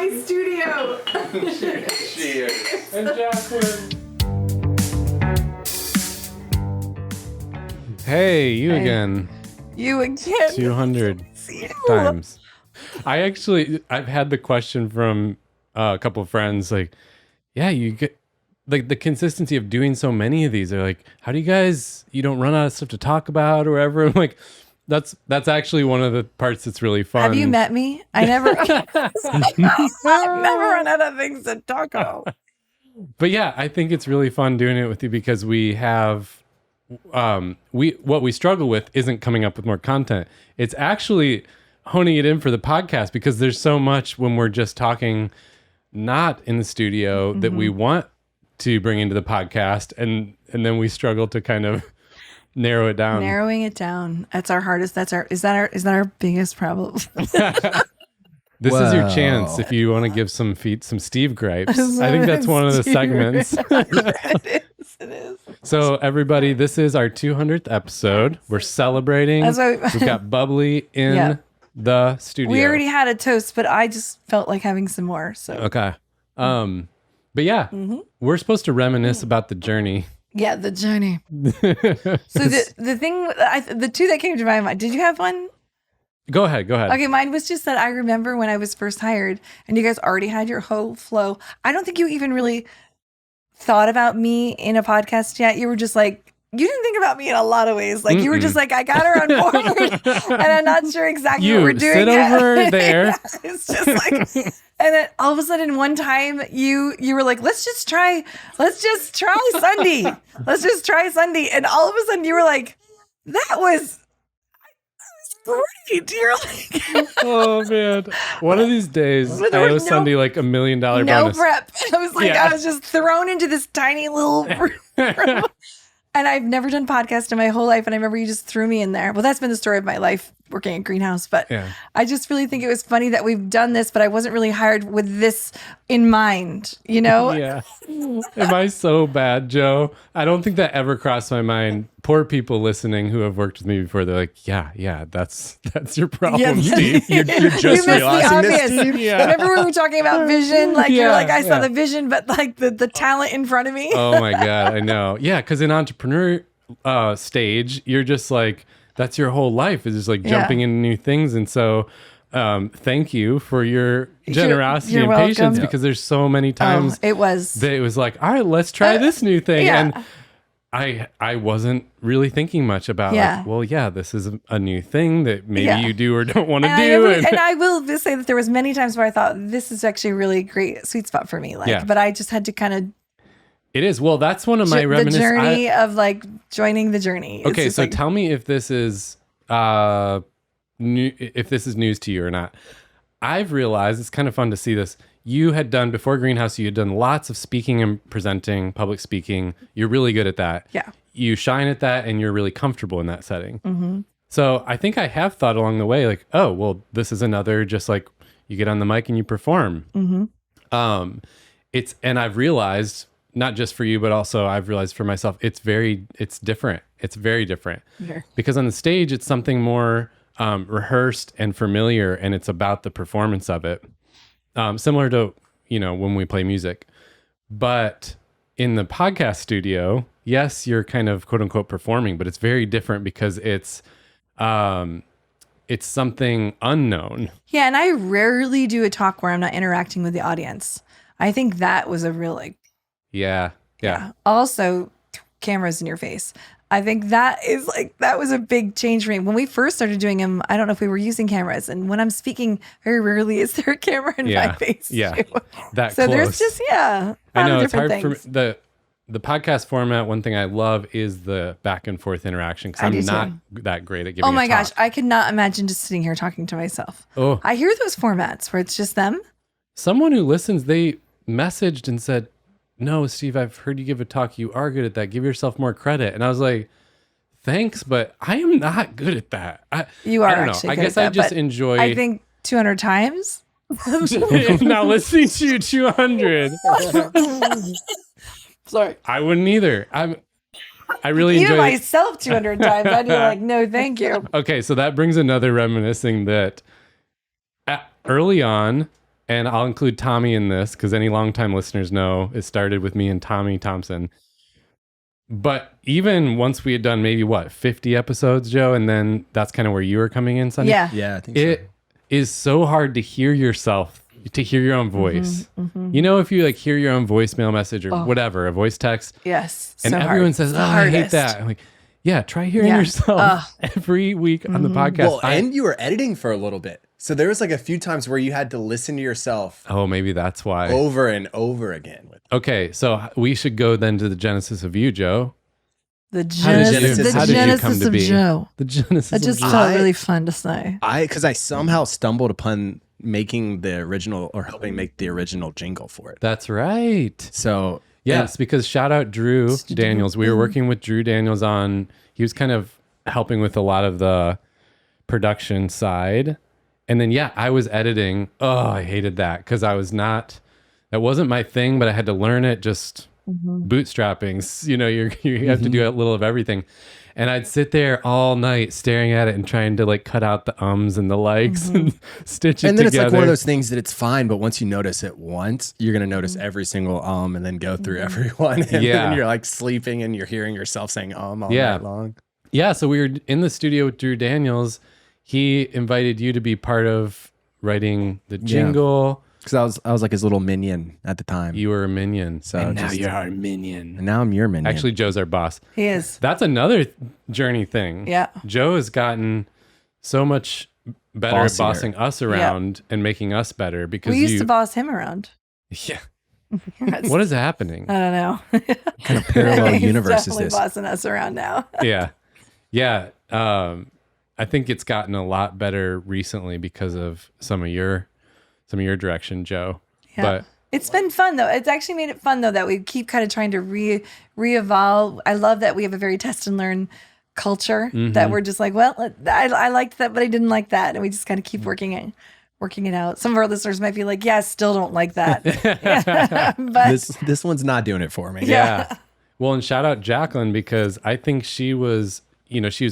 my studio. Cheers. And Jacqueline. Hey, you again. You again. 200 times. I've had the question from a couple of friends, like, yeah, you get like the consistency of doing so many of these. They're like, how do you don't run out of stuff to talk about or whatever? I'm like, that's actually one of the parts that's really fun. Have you met me? I never I've never run out of things to talk about. But yeah, I think it's really fun doing it with you because we have what we struggle with isn't coming up with more content. It's actually honing it in for the podcast because there's so much when we're just talking not in the studio that we want to bring into the podcast and then we struggle to kind of narrow it down. Narrowing it down. That's our hardest. Is that our biggest problem? This is your chance if you want to give some Steve gripes. I think that's one of the segments. It is. So everybody, this is our 200th episode. We're celebrating. We've got bubbly in the studio. We already had a toast, but I just felt like having some more. So okay. But yeah, we're supposed to reminisce about the journey. Yeah, the journey. So the two that came to my mind, did you have one? Go ahead. Okay, mine was just that I remember when I was first hired and you guys already had your whole flow. I don't think you even really thought about me in a podcast yet. You were just like, you didn't think about me in a lot of ways. Like you were just like, I got her on board and I'm not sure exactly what we're doing sit yet. over there. Yeah, it's just like, and then all of a sudden one time you were like, let's just try Sunday. Let's just try Sunday. And all of a sudden you were like, that was great. You're like, oh man, one of these days I owe Sunday like $1 million bonus. No prep. I was like, I was just thrown into this tiny little room. And I've never done podcast in my whole life. And I remember you just threw me in there. Well, that's been the story of my life working at Greenhouse. But I just really think it was funny that we've done this, but I wasn't really hired with this in mind, you know? Yeah. Am I so bad, Joe? I don't think that ever crossed my mind. Poor people listening who have worked with me before, they're like, yeah, that's your problem, Steve. You're just realizing this, Steve. Yeah. Remember we were talking about vision? Like you're like, I saw the vision, but like the talent in front of me. Oh my God, I know. Yeah, because in entrepreneur stage, you're just like, that's your whole life is just like jumping into new things. And so thank you for your generosity and patience because there's so many times it was like, all right, let's try this new thing. And I wasn't really thinking much about like, this is a new thing that maybe you do or don't want to do. And I will just say that there was many times where I thought this is actually a really great sweet spot for me. Like, but I just had to kind of. It is. Well, that's one of my reminiscences. The journey of like joining the journey. Okay, so tell me if this is new, if this is news to you or not. I've realized it's kind of fun to see this. You had done before Greenhouse. You had done lots of speaking and presenting, public speaking. You're really good at that. Yeah. You shine at that, and you're really comfortable in that setting. Mm-hmm. So I think I have thought along the way, like, oh, well, this is another just like you get on the mic and you perform. Mm-hmm. And I've realized. Not just for you, but also I've realized for myself, it's different. It's very different because on the stage, it's something more rehearsed and familiar, and it's about the performance of it. Similar to, when we play music, but in the podcast studio, yes, you're kind of quote unquote performing, but it's very different because it's something unknown. Yeah. And I rarely do a talk where I'm not interacting with the audience. I think that was a real Yeah. Also, cameras in your face. I think that was a big change for me. When we first started doing them, I don't know if we were using cameras. And when I'm speaking, very rarely is there a camera in my face. Yeah. Too. So there's just, I know it's hard things. for the podcast format. One thing I love is the back and forth interaction because I'm not that great at giving Oh my a talk. gosh. I could not imagine just sitting here talking to myself. Oh. I hear those formats where it's just them. Someone who listens, they messaged and said, no, Steve, I've heard you give a talk. You are good at that. Give yourself more credit. And I was like, thanks, but I am not good at that. You are I don't know. actually I good guess at I that, just but enjoy. I think 200 times. Now listening to you 200. Sorry. I wouldn't either. I really Even enjoy myself 200 times. I'd be like, no, thank you. Okay, so that brings another reminiscing that early on, And I'll include Tommy in this because any longtime listeners know it started with me and Tommy Thompson. But even once we had done maybe 50 episodes, Joe, and then that's kind of where you were coming in, Sunny. Yeah. Yeah, I think It is so hard to hear yourself, to hear your own voice. You know, if you like hear your own voicemail message or whatever, a voice text. Yes. And everyone says, I hate that. I'm like, yeah, try hearing yourself every week on the podcast. Well, and you were editing for a little bit. So there was like a few times where you had to listen to yourself. Oh, maybe that's why. Over and over again. Okay, so we should go then to the genesis of you, Joe. The genesis of Joe. The genesis That just felt really fun to say. Because I somehow stumbled upon making the original or helping make the original jingle for it. That's right. So yes, because shout out Drew Daniels. We were working with Drew Daniels he was kind of helping with a lot of the production side. And then, I was editing. Oh, I hated that because that wasn't my thing, but I had to learn it just bootstrapping. You know, you have to do a little of everything. And I'd sit there all night staring at it and trying to like cut out the ums and the likes and stitch it together. And then it's like one of those things that it's fine, but once you notice it once, you're going to notice every single and then go through everyone. And then you're like sleeping and you're hearing yourself saying all night long. Yeah, so we were in the studio with Drew Daniels. He invited you to be part of writing the jingle. Because I was like his little minion at the time. You were a minion. So and now you're our minion. And now I'm your minion. Actually, Joe's our boss. He is. That's another journey thing. Yeah. Joe has gotten so much better at bossing us around and making us better because we used to boss him around. Yeah. What is happening? I don't know. What kind of parallel universe is this? He's definitely bossing us around now. Yeah. I think it's gotten a lot better recently because of some of your direction, Joe. Yeah. But it's been fun though. It's actually made it fun though that we keep kind of trying to re-evolve. I love that we have a very test and learn culture that we're just like, well, I liked that, but I didn't like that. And we just kind of keep working it out. Some of our listeners might be like, yeah, I still don't like that. But this one's not doing it for me. Yeah. Well, and shout out Jacqueline because I think she was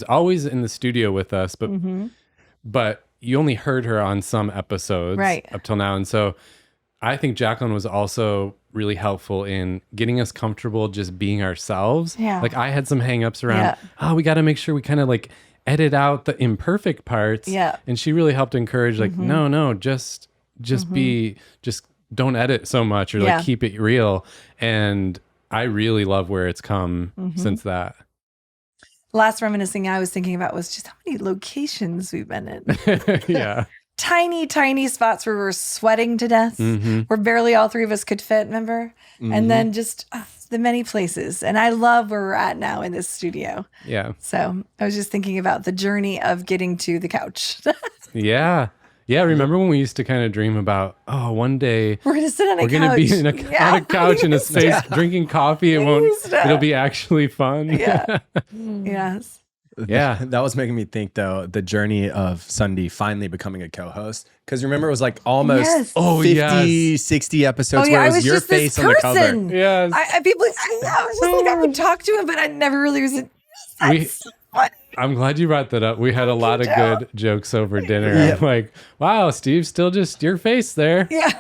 always in the studio with us, but you only heard her on some episodes up till now. And so I think Jacqueline was also really helpful in getting us comfortable just being ourselves. Yeah. Like I had some hangups around, we got to make sure we kind of like edit out the imperfect parts. Yeah. And she really helped encourage like, no, just don't edit so much or like keep it real. And I really love where it's come since that. Last reminiscing I was thinking about was just how many locations we've been in. Yeah. Tiny, tiny spots where we're sweating to death, where barely all three of us could fit, remember? And then just the many places. And I love where we're at now in this studio. Yeah. So I was just thinking about the journey of getting to the couch. Yeah. Yeah, remember when we used to kind of dream about, one day we're going to sit on a couch. We're going to be on a couch in a space drinking coffee. It'll be actually fun. Yeah. Yes. Yeah. That was making me think though, the journey of Sunday finally becoming a co-host. Because remember, it was like almost 50, 60 episodes where it was your face on the cover. Yes. I was just like, I would talk to him, but I never really was. I'm glad you brought that up. We had a lot of good jokes over dinner. Yeah. I'm like, wow, Steve's still just your face there. Yeah.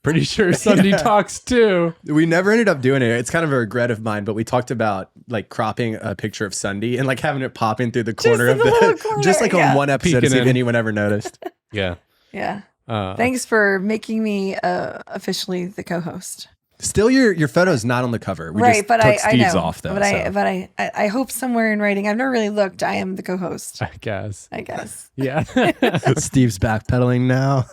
Pretty sure Sunday talks too. We never ended up doing it. It's kind of a regret of mine, but we talked about like cropping a picture of Sunday and like having it pop in through the corner of the, just like on one episode to see if anyone ever noticed. Yeah. Yeah. Thanks for making me officially the co-host. Still, your photo's not on the cover. We just took Steve's off though. But I hope somewhere in writing, I've never really looked. I am the co-host. I guess. Yeah. Steve's backpedaling now.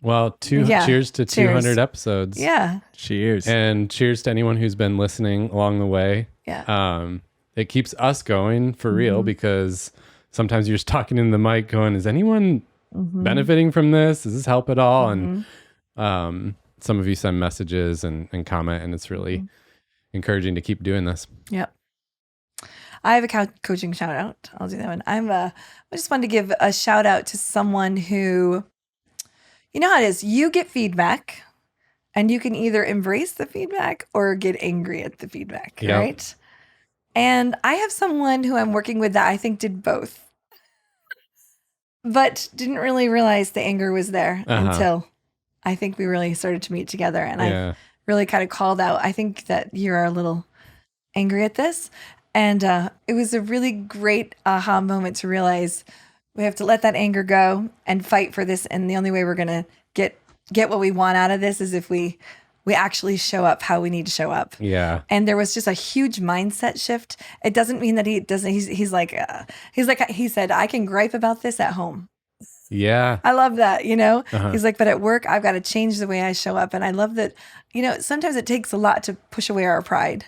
Well, cheers to 200 episodes. Yeah. Cheers. And cheers to anyone who's been listening along the way. Yeah. It keeps us going for real because sometimes you're just talking in the mic going, is anyone benefiting from this? Does this help at all? And some of you send messages and comment, and it's really encouraging to keep doing this. Yep. I have a coaching shout out. I'll do that one. I just wanted to give a shout out to someone who, you know how it is. You get feedback and you can either embrace the feedback or get angry at the feedback, right? And I have someone who I'm working with that I think did both, but didn't really realize the anger was there until I think we really started to meet together, and I really kind of called out, I think that you're a little angry at this. And it was a really great aha moment to realize we have to let that anger go and fight for this. And the only way we're going to get what we want out of this is if we actually show up how we need to show up. Yeah. And there was just a huge mindset shift. It doesn't mean that he doesn't, he said, I can gripe about this at home. Yeah. I love that, He's like, but at work, I've got to change the way I show up. And I love that, sometimes it takes a lot to push away our pride.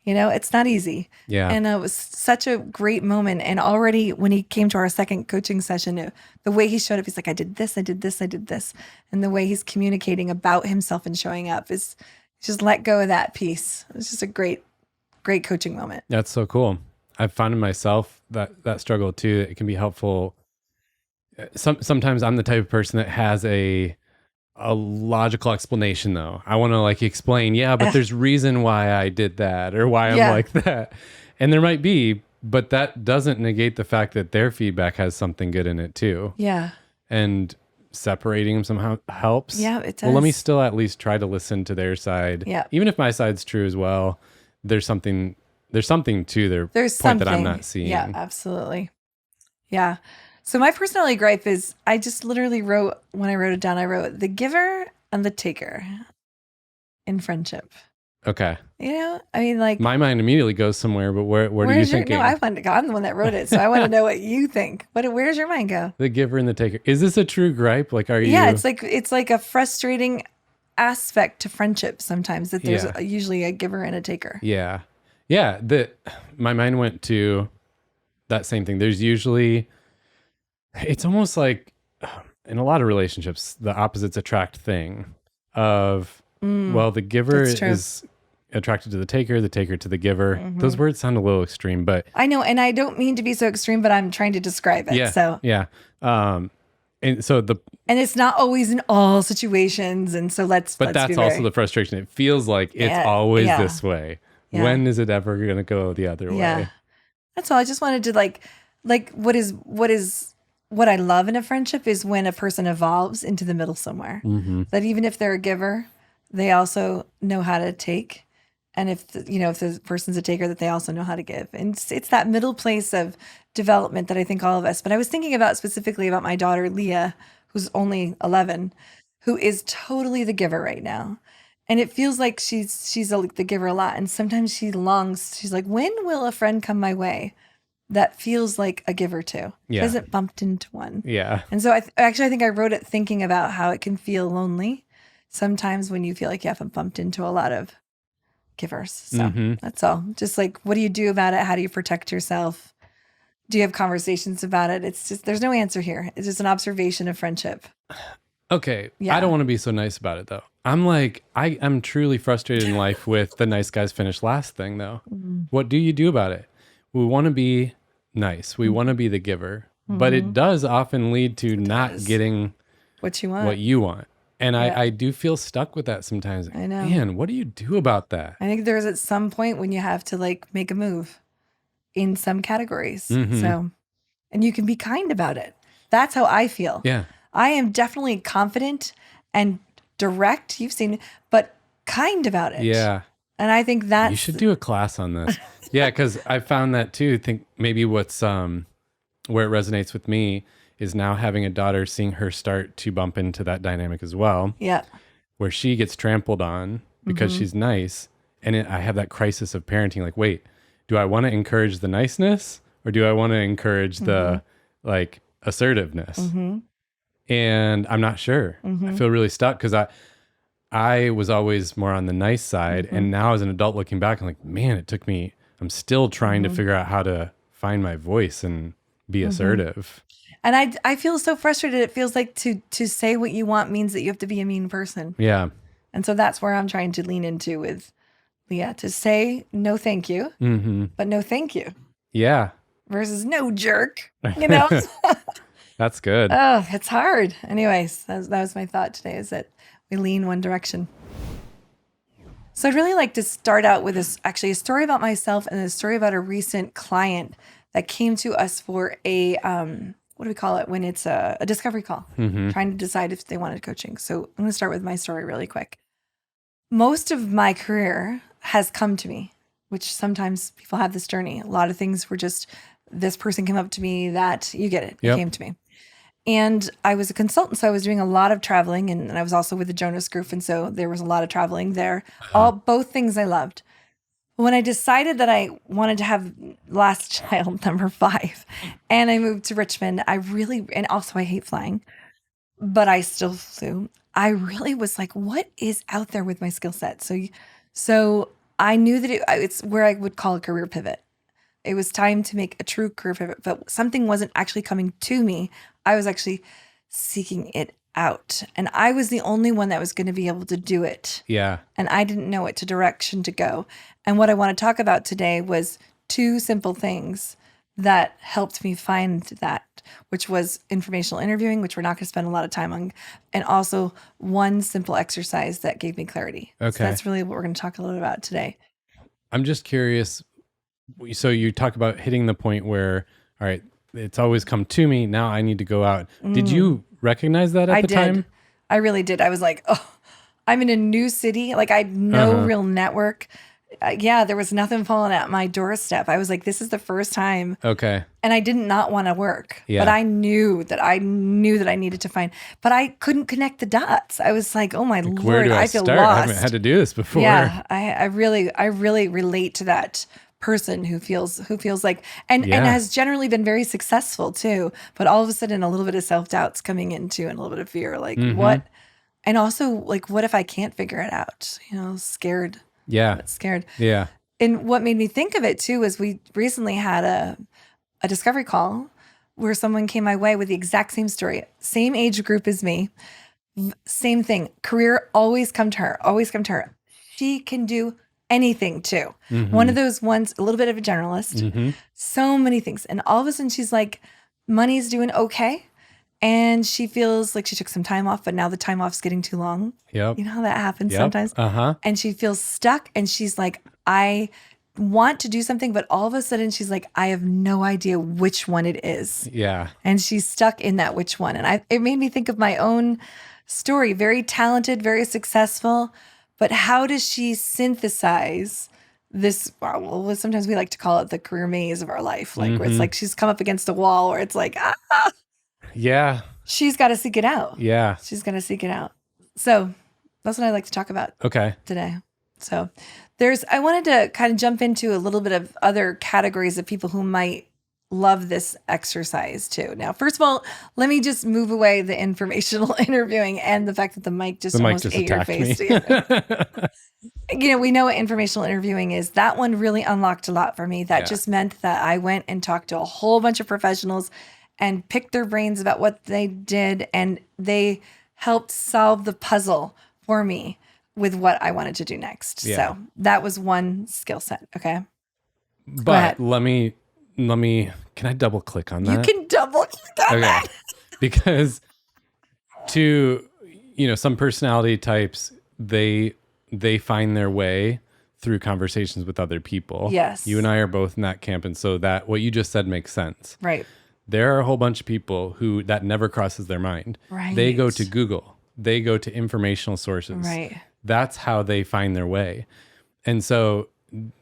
It's not easy. Yeah. And it was such a great moment. And already when he came to our second coaching session, the way he showed up, he's like, I did this, I did this, I did this. And the way he's communicating about himself and showing up is just let go of that piece. It's just a great, great coaching moment. That's so cool. I've found in myself that struggle too. It can be helpful. Sometimes I'm the type of person that has a logical explanation though. I want to explain, but there's reason why I did that or why I'm like that. And there might be, but that doesn't negate the fact that their feedback has something good in it too. Yeah. And separating them somehow helps. Yeah, it does. Well, let me still at least try to listen to their side. Yeah. Even if my side's true as well, there's something to their point that I'm not seeing. Yeah, absolutely. Yeah. So my personality gripe is I just literally wrote, when I wrote it down, I wrote the giver and the taker in friendship. Okay. My mind immediately goes somewhere, but what are you thinking? No, I'm the one that wrote it, so I want to know what you think. Where's your mind go? The giver and the taker. Is this a true gripe? Are you? Yeah, it's like a frustrating aspect to friendship sometimes that there's usually a giver and a taker. Yeah. Yeah. My mind went to that same thing. There's usually... It's almost like in a lot of relationships, the opposites attract thing of, the giver is attracted to the taker to the giver. Mm-hmm. Those words sound a little extreme, but I know. And I don't mean to be so extreme, but I'm trying to describe it. Yeah. So, yeah. And it's not always in all situations. And so that's also the frustration. It feels like it's always this way. Yeah. When is it ever going to go the other way? That's all. I just wanted to what I love in a friendship is when a person evolves into the middle somewhere. Mm-hmm. That even if they're a giver, they also know how to take. And if the person's a taker, that they also know how to give. And it's that middle place of development that I think all of us, but I was thinking specifically about my daughter, Leah, who's only 11, who is totally the giver right now. And it feels like she's the giver a lot. And sometimes she's like, when will a friend come my way that feels like a giver too? She hasn't bumped into one. Yeah. And so I think I wrote it thinking about how it can feel lonely sometimes when you feel like you haven't bumped into a lot of givers. So that's all. Just what do you do about it? How do you protect yourself? Do you have conversations about it? It's just, there's no answer here. It's just an observation of friendship. Okay. Yeah. I don't want to be so nice about it though. I'm truly frustrated in life with the nice guys finish last thing though. Mm-hmm. What do you do about it? We want to be nice. We want to be the giver, but it does often lead to not getting what you want. And I do feel stuck with that sometimes. I know. Man, what do you do about that? I think there's at some point when you have to make a move in some categories. Mm-hmm. So, and you can be kind about it. That's how I feel. Yeah. I am definitely confident and direct. You've seen, but kind about it. Yeah. And I think that you should do a class on this. Yeah, because I found that too. Think maybe what's where it resonates with me is now having a daughter, seeing her start to bump into that dynamic as well. Yeah, where she gets trampled on because she's nice, and I have that crisis of parenting. Wait, do I want to encourage the niceness or do I want to encourage the assertiveness? Mm-hmm. And I'm not sure. Mm-hmm. I feel really stuck because I was always more on the nice side, and now as an adult looking back, I'm like, man, I'm still trying to figure out how to find my voice and be assertive. And I feel so frustrated. It feels like to say what you want means that you have to be a mean person. Yeah. And so that's where I'm trying to lean into with Leah, to say no thank you, but no thank you. Yeah. Versus no jerk, That's good. Oh, it's hard. Anyways, that was my thought today, is that we lean one direction. So I'd really like to start out with a story about myself and a story about a recent client that came to us for a what do we call it when it's a discovery call, trying to decide if they wanted coaching. So I'm going to start with my story really quick. Most of my career has come to me, which sometimes people have this journey. A lot of things were just, this person came up to me, that you get it. It came to me. And I was a consultant, so I was doing a lot of traveling, and I was also with the Jonas Group, and so there was a lot of traveling there. Both things I loved. When I decided that I wanted to have last child, number 5, and I moved to Richmond, and also I hate flying, but I still flew. I really was like, what is out there with my skill set? So I knew that it's where I would call a career pivot. It was time to make a true career pivot, but something wasn't actually coming to me. I was actually seeking it out. And I was the only one that was going to be able to do it. Yeah. And I didn't know what direction to go. And what I want to talk about today was 2 simple things that helped me find that, which was informational interviewing, which we're not going to spend a lot of time on, and also 1 simple exercise that gave me clarity. Okay. So that's really what we're going to talk a little about today. I'm just curious. So you talk about hitting the point where, all right, it's always come to me. Now I need to go out. Did you recognize that at the time? I really did. I was like, oh, I'm in a new city. Like I had no real network. There was nothing falling at my doorstep. I was like, this is the first time. Okay. And I did not want to work, but I knew that I needed to find, but I couldn't connect the dots. I was like, oh my Lord, where do I feel start? lost. I haven't had to do this before. Yeah. I really relate to that person who feels like, and has generally been very successful too, but all of a sudden a little bit of self-doubt's coming into, and a little bit of fear, like what, and also like, what if I can't figure it out? Scared. Yeah. Scared. Yeah. And what made me think of it too is we recently had a discovery call where someone came my way with the exact same story, same age group as me, same thing. Career always come to her. She can do anything too. One of those ones, a little bit of a generalist, so many things. And all of a sudden she's like, money's doing okay. And she feels like she took some time off, but now the time off's getting too long. Yep. You know how that happens sometimes? And she feels stuck, and she's like, I want to do something, but all of a sudden she's like, I have no idea which one it is. Yeah. And she's stuck in that which one. And it made me think of my own story. Very talented, very successful, but how does she synthesize this? Well, sometimes we like to call it the career maze of our life. Like where it's like she's come up against a wall where it's like, yeah. She's got to seek it out. Yeah. She's going to seek it out. So that's what I like to talk about today. So I wanted to kind of jump into a little bit of other categories of people who might love this exercise too. Now, first of all, let me just move away the informational interviewing and the fact that the mic just almost ate your face. We know what informational interviewing is. That one really unlocked a lot for me. That just meant that I went and talked to a whole bunch of professionals and picked their brains about what they did, and they helped solve the puzzle for me with what I wanted to do next. Yeah. So that was one skill set. Okay. But let me, can I double click on that? You can double click on that. Because some personality types, they find their way through conversations with other people. Yes. You and I are both in that camp. And so that what you just said makes sense. Right. There are a whole bunch of people who that never crosses their mind. Right. They go to Google. They go to informational sources. Right. That's how they find their way. And so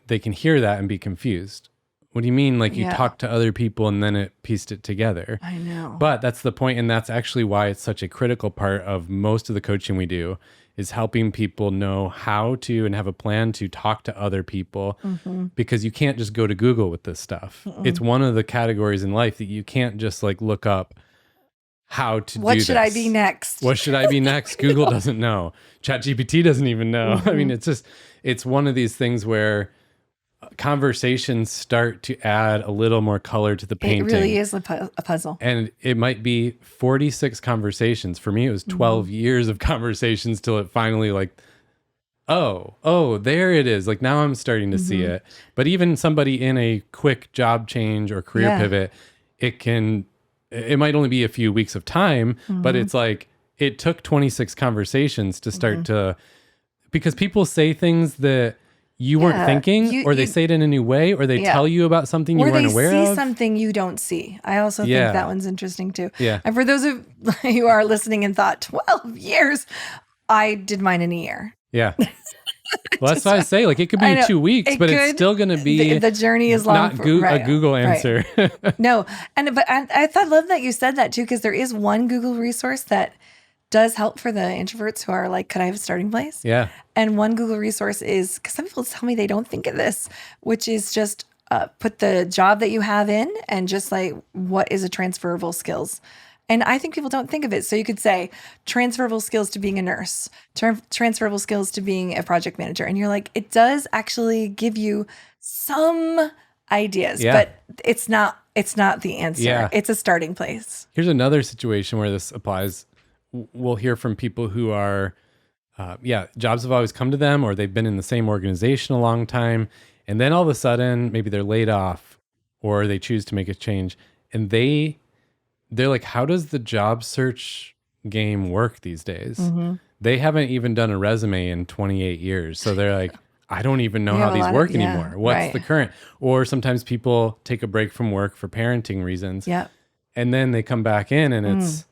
they can hear that and be confused. What do you mean? Like you talked to other people and then it pieced it together. I know. But that's the point, and that's actually why it's such a critical part of most of the coaching we do is helping people know how to and have a plan to talk to other people, because you can't just go to Google with this stuff. It's one of the categories in life that you can't just like look up how to do this. What should I be next? What should I be next? Google doesn't know. ChatGPT doesn't even know. I mean, it's one of these things where conversations start to add a little more color to the painting. It really is a puzzle. And it might be 46 conversations. For me, it was 12 years of conversations till it finally like, oh, there it is. Like now I'm starting to see it. But even somebody in a quick job change or career pivot, it might only be a few weeks of time, but it's like, it took 26 conversations to start to, because people say things that you weren't thinking, or they say it in a new way, or they tell you about something you weren't aware of. Or they see something you don't see. I also think that one's interesting too. Yeah. And for those of you who are listening and thought 12 years, I did mine in a year. Yeah. Well, that's what I say. Like, it could be 2 weeks, but it's still going to be the journey is long. Not a Google answer. Right. No, but I love that you said that too, because there is one Google resource that does help for the introverts who are like, could I have a starting place? Yeah. And one Google resource is, because some people tell me they don't think of this, which is just put the job that you have in and just like, what is a transferable skills? And I think people don't think of it. So you could say transferable skills to being a nurse, transferable skills to being a project manager. And you're like, it does actually give you some ideas, but it's not the answer. Yeah. It's a starting place. Here's another situation where this applies. We'll hear from people who are, jobs have always come to them, or they've been in the same organization a long time. And then all of a sudden, maybe they're laid off, or they choose to make a change. And they're like, how does the job search game work these days? Mm-hmm. They haven't even done a resume in 28 years. So they're like, I don't even know how these work anymore. What's the current? Or sometimes people take a break from work for parenting reasons. Yeah. And then they come back in and it's,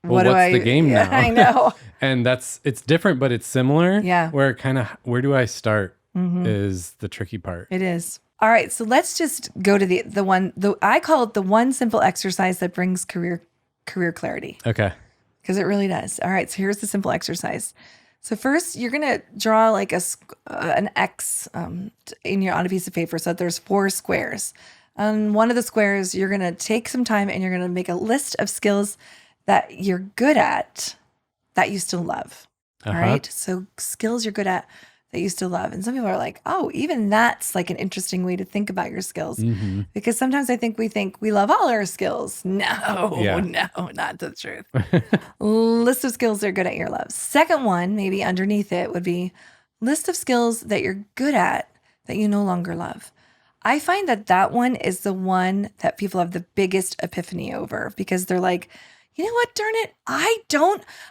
well, what's the game now? I know. And it's different, but it's similar. Yeah. Where where do I start is the tricky part. It is. All right, so let's just go to the one. I call it the one simple exercise that brings career clarity. Okay. Because it really does. All right, so here's the simple exercise. So first, you're gonna draw like an X on a piece of paper. So there's 4 squares. On one of the squares, you're gonna take some time and you're gonna make a list of skills that you're good at that you still love. All right, so skills you're good at that you still love. And some people are like, oh, even that's like an interesting way to think about your skills. Mm-hmm. Because sometimes I think we love all our skills. No, not the truth. List of skills they're good at your love. Second one, maybe underneath it, would be list of skills that you're good at that you no longer love. I find that one is the one that people have the biggest epiphany over, because they're like, you know what, darn it, I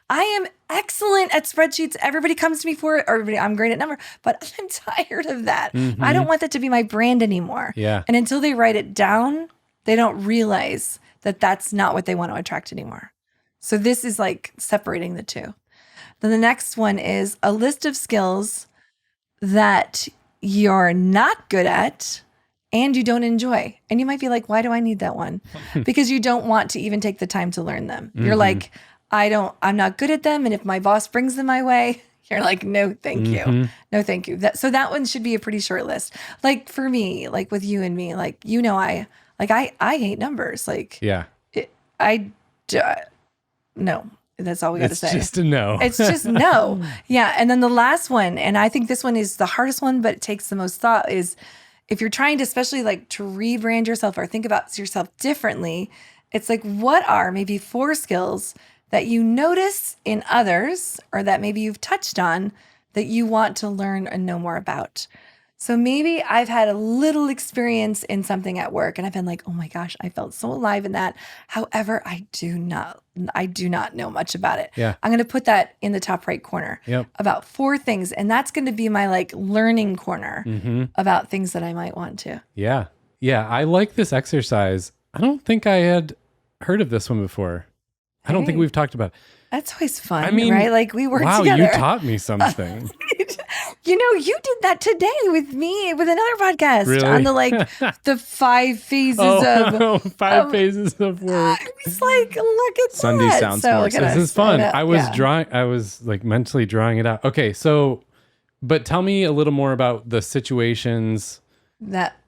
am excellent at spreadsheets. Everybody comes to me for it. I'm great at numbers, but I'm tired of that. Mm-hmm. I don't want that to be my brand anymore. Yeah. And until they write it down, they don't realize that that's not what they want to attract anymore. So this is like separating the two. Then the next one is a list of skills that you're not good at and you don't enjoy. And you might be like, why do I need that one? Because you don't want to even take the time to learn them. Mm-hmm. You're like, I'm not good at them. And if my boss brings them my way, you're like, no, thank you. No, thank you. So that one should be a pretty short list. Like for me, like with you and me, like, I hate numbers. Like, no, that's all we got to say. It's just a no. It's just no. Yeah. And then the last one, and I think this one is the hardest one, but it takes the most thought, is if you're trying to, especially like to rebrand yourself or think about yourself differently, it's like, what are maybe 4 skills that you notice in others, or that maybe you've touched on, that you want to learn and know more about? So maybe I've had a little experience in something at work and I've been like, oh my gosh, I felt so alive in that. However, I do not know much about it. Yeah. I'm going to put that in the top right corner. Yep. About 4 things. And that's going to be my like learning corner about things that I might want to. Yeah. Yeah. I like this exercise. I don't think I had heard of this one before. I don't think we've talked about it. That's always fun, right? Like we work together. Wow, you taught me something. You did that today with me with another podcast on the 5 phases of 5 phases of work. I was like, look at Sunday that. sounds more. This is fun. I was like mentally drawing it out. Okay, so, but tell me a little more about the situations that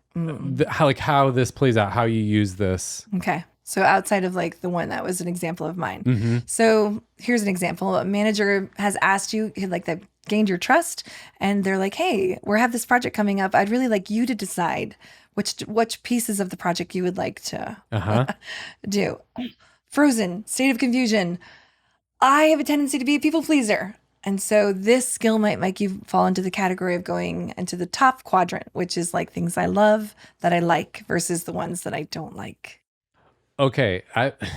how this plays out, how you use this. Okay. So outside of like the one that was an example of mine. Mm-hmm. So here's an example. A manager has asked you, like they've gained your trust, and they're like, hey, we have this project coming up. I'd really like you to decide which pieces of the project you would like to do. Frozen, state of confusion. I have a tendency to be a people pleaser. And so this skill might make you fall into the category of going into the top quadrant, which is like things I love that I like versus the ones that I don't like. Okay,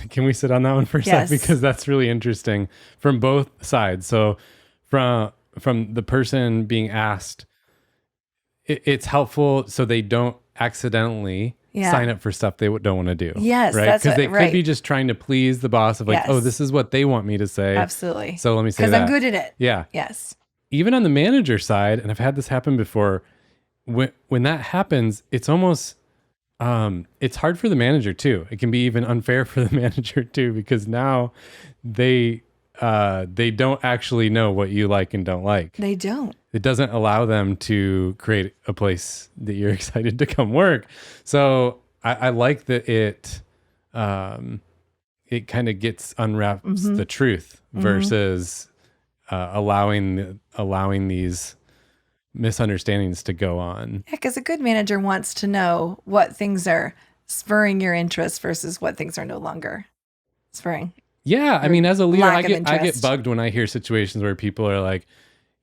can we sit on that one for a sec? Because that's really interesting from both sides. So from the person being asked, it's helpful so they don't accidentally sign up for stuff they don't want to do. Yes, right? Because they could be just trying to please the boss of like, oh, this is what they want me to say. Absolutely. So let me say that. Because I'm good at it. Yeah. Yes. Even on the manager side, and I've had this happen before, when that happens, it's almost, it's hard for the manager too. It can be even unfair for the manager too, because now they don't actually know what you like and don't like. They don't. It doesn't allow them to create a place that you're excited to come work. So I like that it kind of unwraps the truth versus allowing these misunderstandings to go on. Yeah, because a good manager wants to know what things are spurring your interest versus what things are no longer spurring. Yeah, I mean, as a leader, I get bugged when I hear situations where people are like,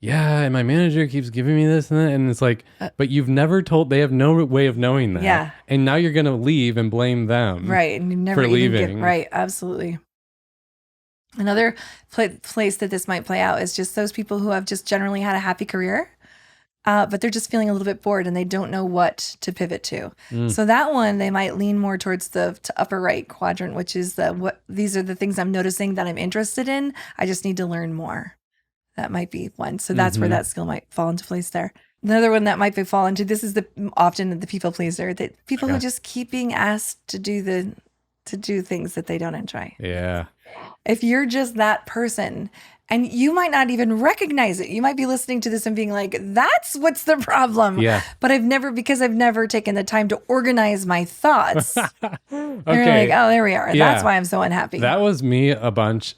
yeah, and my manager keeps giving me this and that. And it's like, but you've never they have no way of knowing that. Yeah. And now you're going to leave and blame them. Right. And you never for leaving. Right. Absolutely. Another place that this might play out is just those people who have just generally had a happy career, but they're just feeling a little bit bored and they don't know what to pivot to. So that one, they might lean more towards the upper right quadrant, which is these are the things I'm noticing that I'm interested in. I just need to learn more. That might be one. So that's where that skill might fall into place there. Another one that might fall into, this is often the people pleaser, that people who just keep being asked to do things that they don't enjoy. Yeah. If you're just that person, and you might not even recognize it. You might be listening to this and being like, that's what's the problem. Yeah. But I've never taken the time to organize my thoughts. Okay. You're like, oh, there we are. Yeah. That's why I'm so unhappy. That was me a bunch.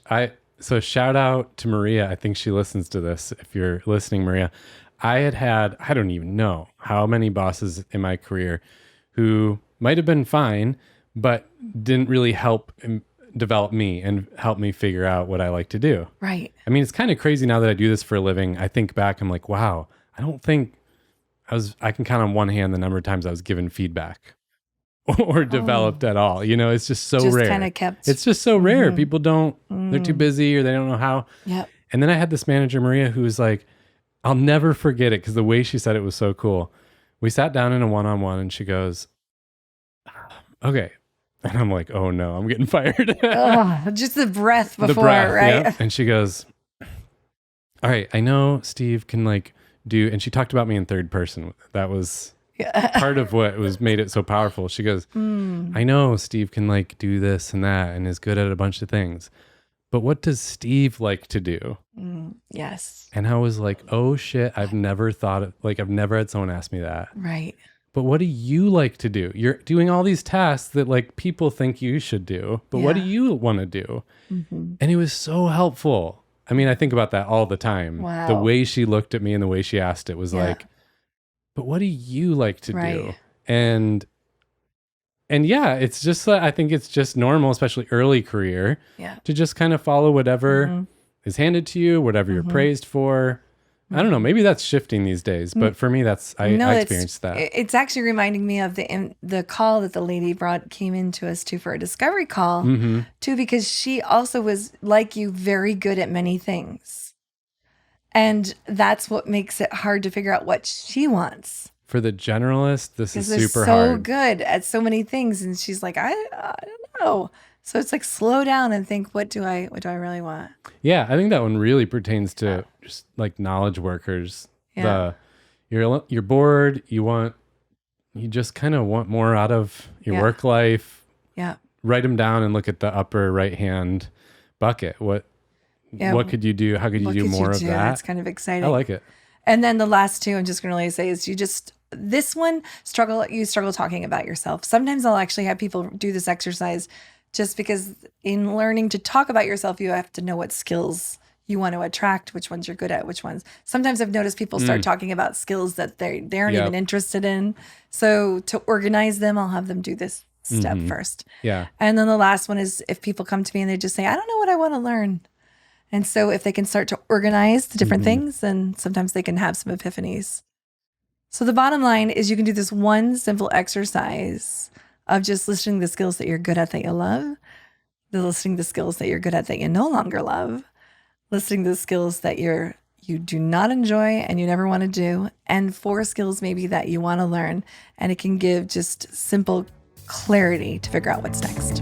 So shout out to Maria. I think she listens to this. If you're listening, Maria, I don't even know how many bosses in my career who might have been fine, but didn't really help develop me and help me figure out what I like to do. Right. I mean, it's kind of crazy now that I do this for a living. I think back, I'm like, wow, I don't think I can count on one hand the number of times I was given feedback or developed at all. You know, it's just so rare. It's just so rare. People they're too busy or they don't know how. Yep. And then I had this manager, Maria, who was like, I'll never forget it because the way she said it was so cool. We sat down in a one-on-one and she goes, okay. And I'm like, oh no, I'm getting fired. Just the breath before, right? Yep. And she goes, all right, I know Steve can and she talked about me in third person. That was part of what made it so powerful. She goes, I know Steve can do this and that and is good at a bunch of things, but what does Steve like to do? Yes. And I was like, oh shit, I've never I've never had someone ask me that. Right. But what do you like to do? You're doing all these tasks that people think you should do, but what do you want to do? And it was so helpful. I mean, I think about that all the time. Wow. The way she looked at me and the way she asked it was but what do you like to do? And yeah, it's just, I think it's just normal, especially early career, to just kind of follow whatever is handed to you, whatever you're praised for. I don't know. Maybe that's shifting these days, but for me, I experienced that. It's actually reminding me of the call that the lady came into us for a discovery call too, because she also was like you, very good at many things, and that's what makes it hard to figure out what she wants. For the generalist, this is super hard. So good at so many things, and she's like, I don't know. So it's slow down and think, what do I really want? Yeah, I think that one really pertains to just knowledge workers. Yeah. You're bored, you just kind of want more out of your work life. Yeah. Write them down and look at the upper right-hand bucket. What could you do? How could you do more of that? That's kind of exciting. I like it. And then the last two, I'm just going to really say is this one, you struggle talking about yourself. Sometimes I'll actually have people do this exercise just because in learning to talk about yourself, you have to know what skills you want to attract, which ones you're good at, which ones. Sometimes I've noticed people start talking about skills that they aren't even interested in. So to organize them, I'll have them do this step first. Yeah. And then the last one is if people come to me and they just say, I don't know what I want to learn. And so if they can start to organize the different things, then sometimes they can have some epiphanies. So the bottom line is you can do this one simple exercise of just listing the skills that you're good at that you love, listing the skills that you're good at that you no longer love, listing the skills that you you do not enjoy and you never want to do, and 4 skills maybe that you want to learn. And it can give just simple clarity to figure out what's next.